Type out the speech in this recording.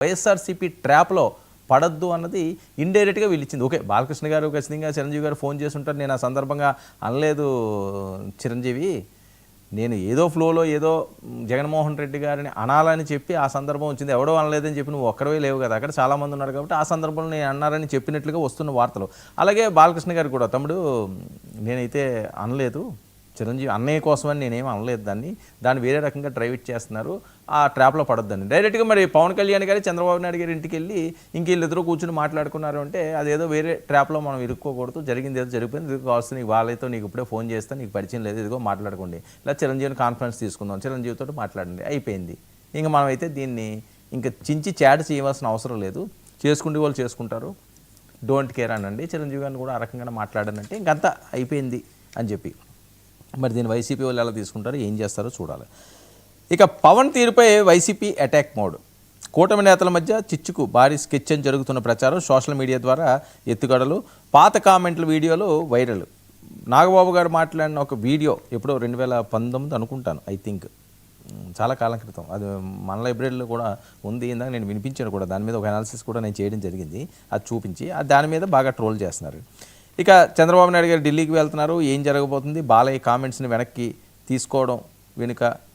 వైఎస్ఆర్సీపీ ట్రాప్లో పడద్దు అన్నది ఇండైరెక్ట్గా వీళ్ళు ఇచ్చింది. ఓకే, బాలకృష్ణ గారు ఖచ్చితంగా చిరంజీవి గారు ఫోన్ చేసి ఉంటారు. నేను ఆ సందర్భంగా అనలేదు చిరంజీవి, నేను ఏదో ఫ్లోలో ఏదో జగన్మోహన్ రెడ్డి గారిని అనాలని చెప్పి ఆ సందర్భం వచ్చింది. ఎవడో అనలేదని చెప్పి నువ్వు ఒక్కడవే లేవు కదా, అక్కడ చాలామంది ఉన్నారు కాబట్టి ఆ సందర్భంలో నేను అన్నారని చెప్పినట్లుగా వస్తున్న వార్తలు. అలాగే బాలకృష్ణ గారు కూడా, తమ్ముడు నేనైతే అనలేదు, చిరంజీవి అన్నయ్య కోసమని నేనేం అనలేదు, దాన్ని వేరే రకంగా డ్రైవిట్ చేస్తున్నారు, ఆ ట్రాప్లో పడొద్దని. డైరెక్ట్గా మరి పవన్ కళ్యాణ్ గారు చంద్రబాబు నాయుడు గారి ఇంటికి వెళ్ళి ఇంక వీళ్ళిద్దరూ కూర్చుని మాట్లాడుకున్నారు అంటే అదేదో వేరే ట్రాప్లో మనం ఇరుక్కోకూడదు, జరిగింది ఏదో జరిగిపోయింది, ఇది కావాల్సి నీకు వాళ్ళతో నీకు ఇప్పుడే ఫోన్ చేస్తే నీకు పరిచయం లేదు, ఇదిగో మాట్లాడుకోండి, ఇలా చిరంజీవిని కాన్ఫరెన్స్ తీసుకుందాం, చిరంజీవితో మాట్లాడండి, అయిపోయింది. ఇంకా మనమైతే దీన్ని ఇంకా చించి చాట్ చేయవలసిన అవసరం లేదు, చేసుకుంటే వాళ్ళు చేసుకుంటారు, డోంట్ కేర్ అనండి, చిరంజీవి గారిని కూడా ఆ రకంగా మాట్లాడనంటే ఇంకంతా అయిపోయింది అని చెప్పి. మరి దీన్ని వైసీపీ వాళ్ళు ఎలా తీసుకుంటారో ఏం చేస్తారో చూడాలి. ఇక పవన్ తీరుపై వైసీపీ అటాక్ మోడ్. కూటమి నేతల మధ్య చిచ్చుకు భారీ స్కెచ్ అని జరుగుతున్న ప్రచారం, సోషల్ మీడియా ద్వారా ఎత్తుగడలు, పాత కామెంట్ల వీడియోలు వైరల్. నాగబాబు గారు మాట్లాడిన ఒక వీడియో ఎప్పుడో 2019 అనుకుంటాను, ఐ థింక్, చాలా కాలం క్రితం, అది మన లైబ్రరీలో కూడా ఉంది, ఇందాక నేను వినిపించాను కూడా, దాని మీద ఒక అనాలిసిస్ కూడా నేను చేయడం జరిగింది, అది చూపించి దాని మీద బాగా ట్రోల్ చేస్తున్నారు. ఇక చంద్రబాబు నాయుడు గారు ఢిల్లీకి వెళ్తున్నారు, ఏం జరగబోతుంది, బాలయ్య కామెంట్స్ని వెనక్కి తీసుకోవడం వెనుక